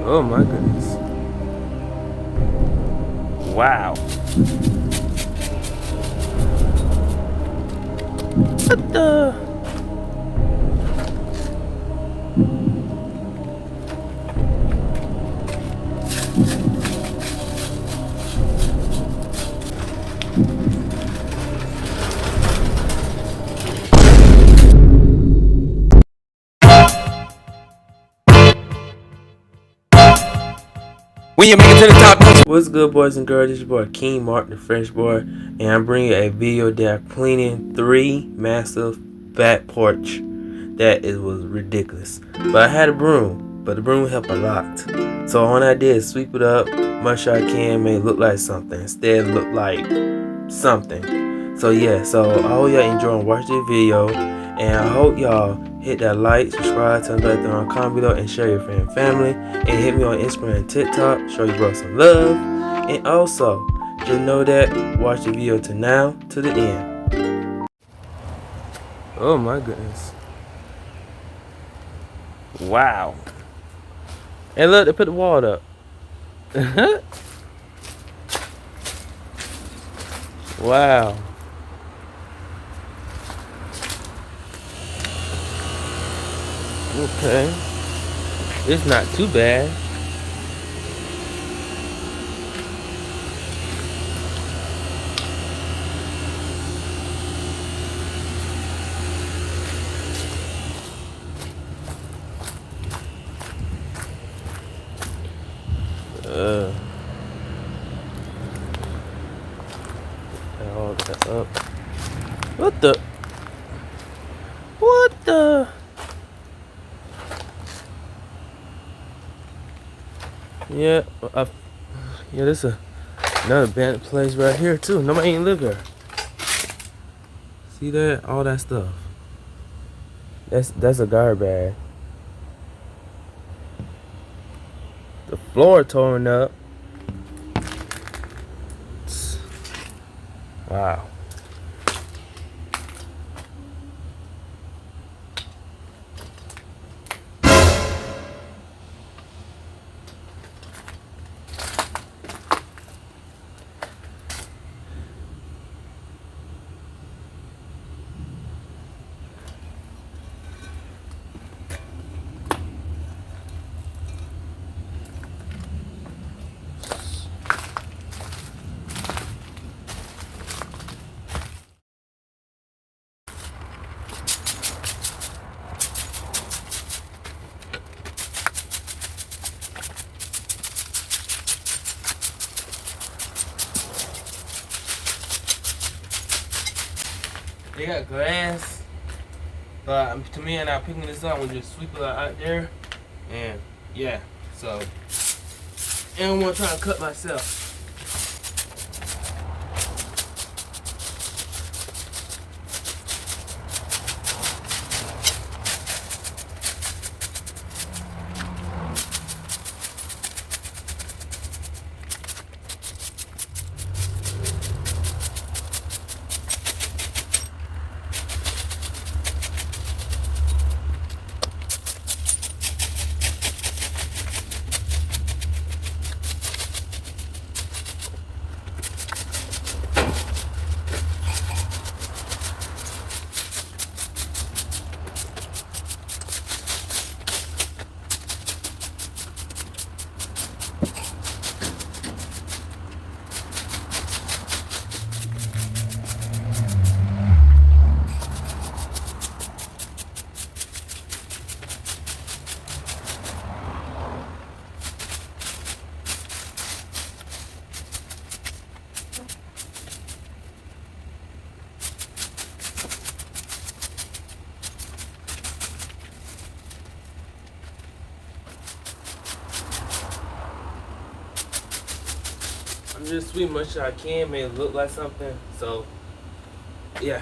Oh my goodness. Wow. What the? When you make it to the top. What's good, boys and girls? This is your boy King Mark, the Fresh Boy, and I'm bringing you a video that I'm cleaning 3 massive back porch. That was ridiculous. But I had a broom, but the broom helped a lot. So all I did is sweep it up, much sure I can, make it look like something. Instead, it looked like something. So yeah, so I hope y'all enjoy and watch this video, and I hope y'all hit that like, subscribe, turn the bell on, comment below, and share your friend and family, and hit me on Instagram and TikTok, show your bro some love, and also just know that watch the video to now to the end. Oh my goodness. Wow. And look, they put the wall up. Wow. Okay. It's not too bad. Hold that up. What the? What the? Yeah, yeah, this is another abandoned place right here too. Nobody ain't live here. See that? All that stuff. That's a garbage bag. The floor torn up. Wow. They got glass, but to me, I'm not picking this up. We just sweep it out there, and yeah. So, and I'm gonna try to cut myself. I'm just sweeping much as I can, make it look like something. So, yeah.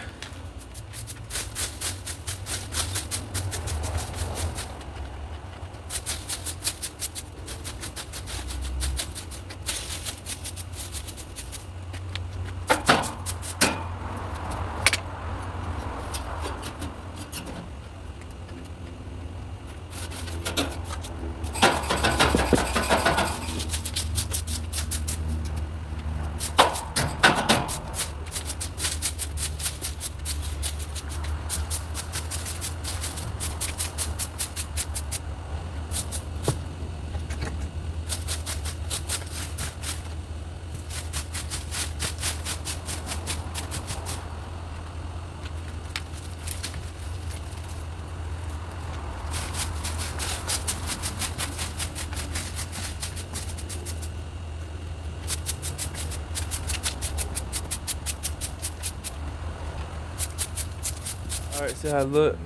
Alright, see how I look?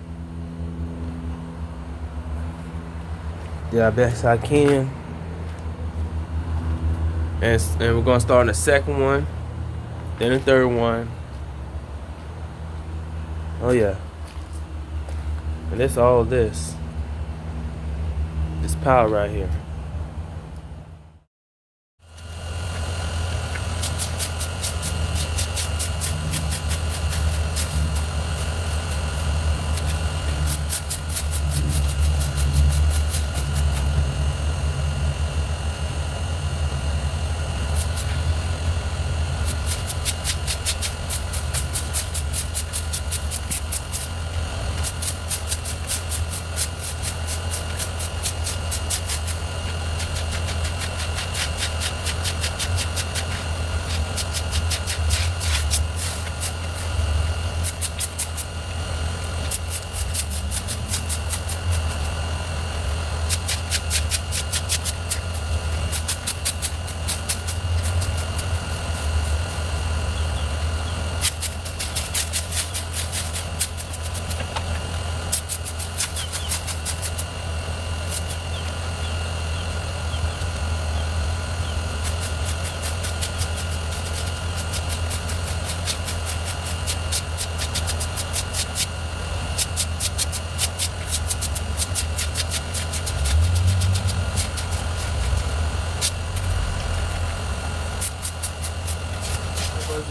Yeah, best I can. And we're gonna start on the second one, then the third one. Oh yeah. And this all this power right here.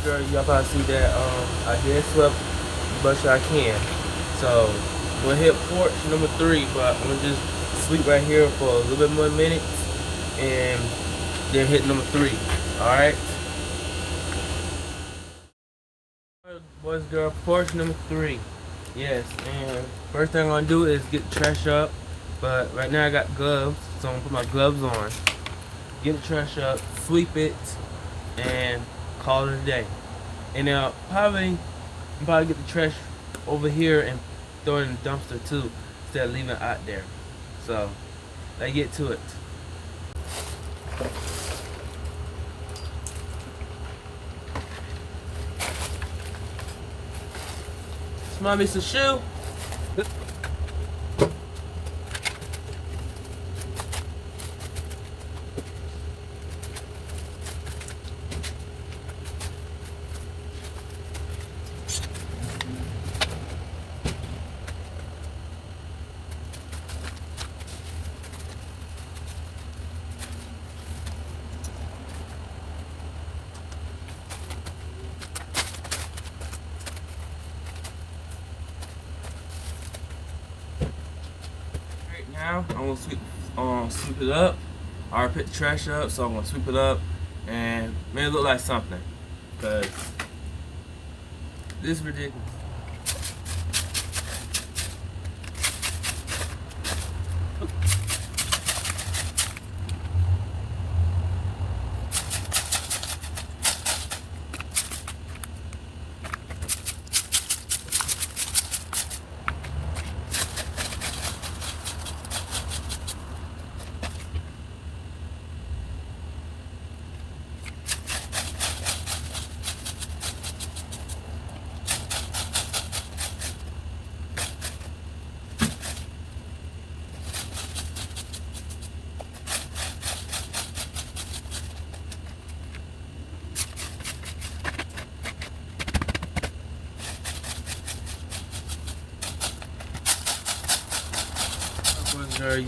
Girl, y'all probably see that I did swept as much as I can. So we'll hit porch number 3, but I'm gonna just sleep right here for a little bit more minutes and then hit number 3. Alright? Boys, girl, porch number 3. Yes, and first thing I'm gonna do is get the trash up. But right now I got gloves, so I'm gonna put my gloves on. Get the trash up, sweep it, and call it a day. And now probably get the trash over here and throw it in the dumpster too, instead of leaving it out there. So let's get to it. Smell me some shoe. Now I'm gonna sweep it up. I already put the trash up, so I'm gonna sweep it up and make it look like something. Cause this is ridiculous.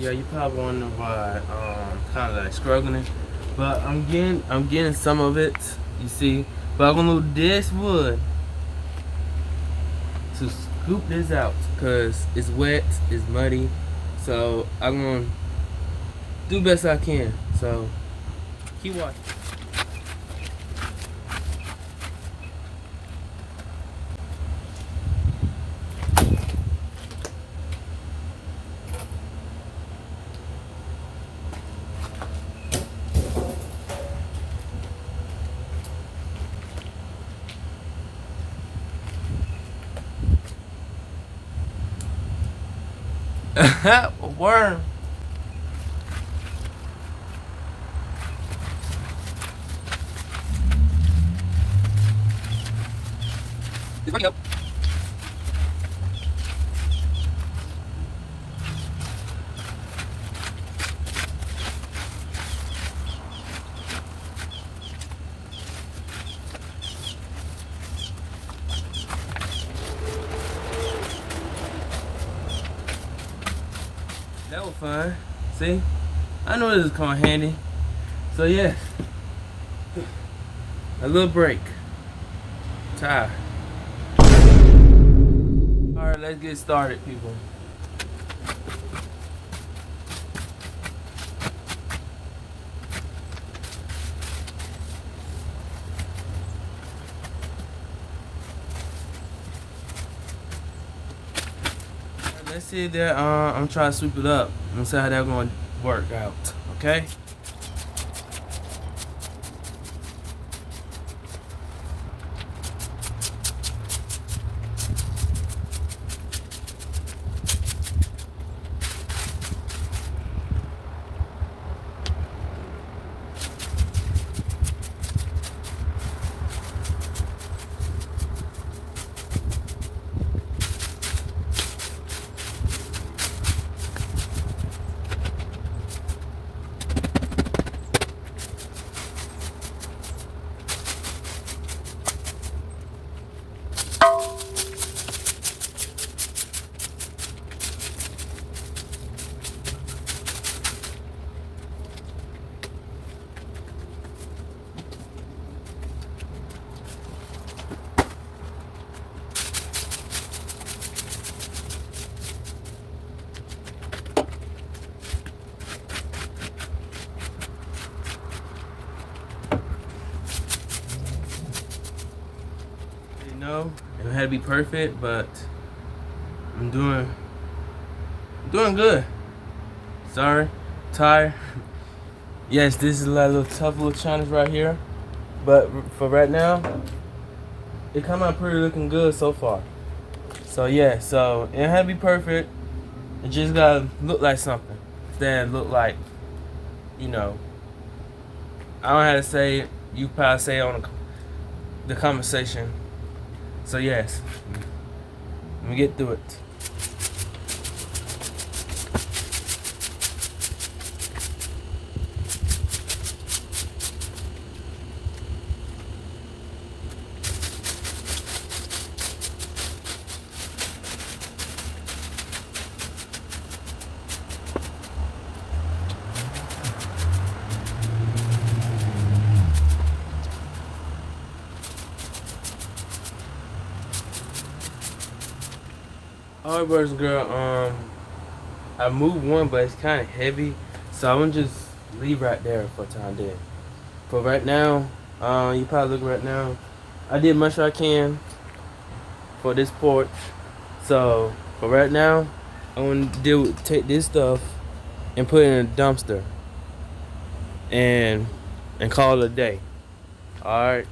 Yeah, you probably wonder why kind of like struggling, but I'm getting some of it, you see. But I'm gonna do this wood to scoop this out because it's wet, it's muddy. So I'm gonna do best I can. So keep watching. A worm. It's running up. fun. See? I know this is coming handy. So yeah. A little break. Tired. Alright, let's get started, people. Let's see that I'm trying to sweep it up and see how that's gonna work out. Okay? No, it had to be perfect, but I'm doing good. Sorry, tired. Yes, this is a little tough little challenge right here, but for right now, it come out pretty looking good so far. So yeah, so it had to be perfect. It just gotta look like something. Then look like, you know, I don't have to say it. You probably say it on the conversation. So yes, let me get through it. Alright, boys and girl, I moved one, but it's kind of heavy, so I'm gonna just leave right there for time being. For right now, you probably look right now, I did much I can for this porch. So for right now, I'm gonna take this stuff and put it in a dumpster and call it a day. Alright.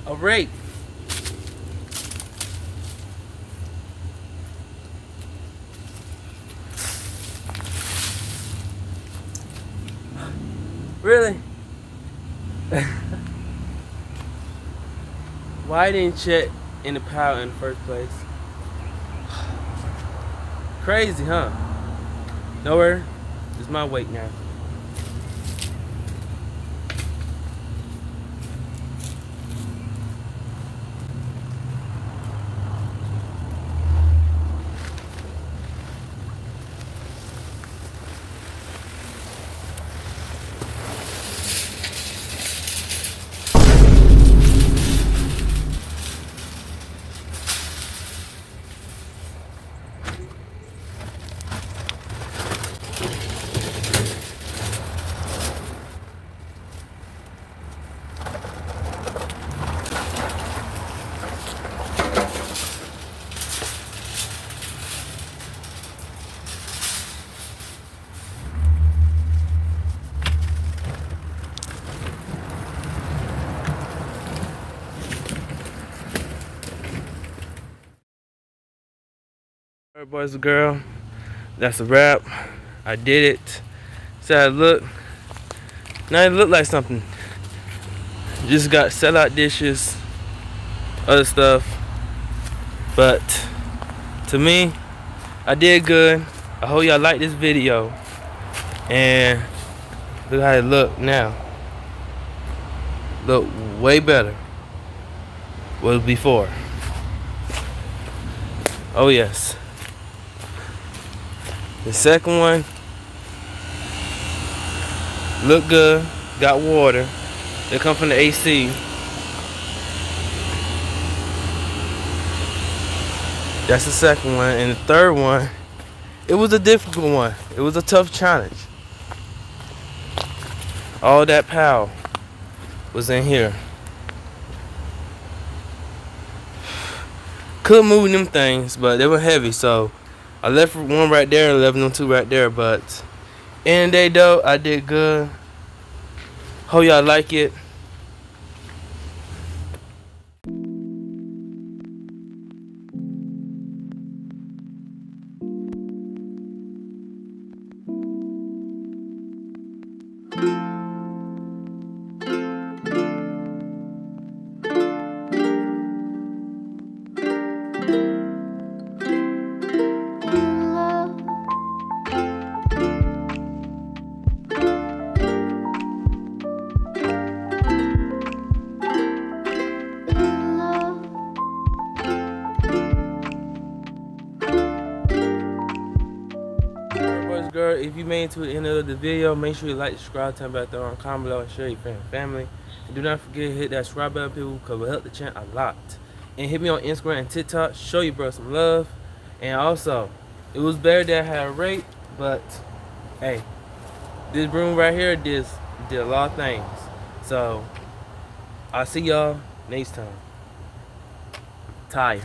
Alright. Really? Why didn't check in the pile in the first place? Crazy, huh? Nowhere. It's my weight now. Alright, boys and girls, that's a wrap. I did it. See how it look? Now it look like something. Just got sellout dishes, other stuff. But to me, I did good. I hope y'all like this video. And look how it look now. Look way better was before. Oh yes. The second one look good. Got water. They come from the AC. That's the second one. And the third one, it was a difficult one. It was a tough challenge. All that power was in here. Could move them things, but they were heavy, so I left one right there and left them two right there. But end of the day though, I did good. Hope y'all like it. Girl, if you made it to the end of the video, make sure you like, subscribe, turn back on, comment below, and share your friend and family. And do not forget to hit that subscribe button, people, because it will help the channel a lot. And hit me on Instagram and TikTok, show you bro some love. And also, it was better that I had a rate, but hey, this broom right here did a lot of things. So I'll see y'all next time. Tired.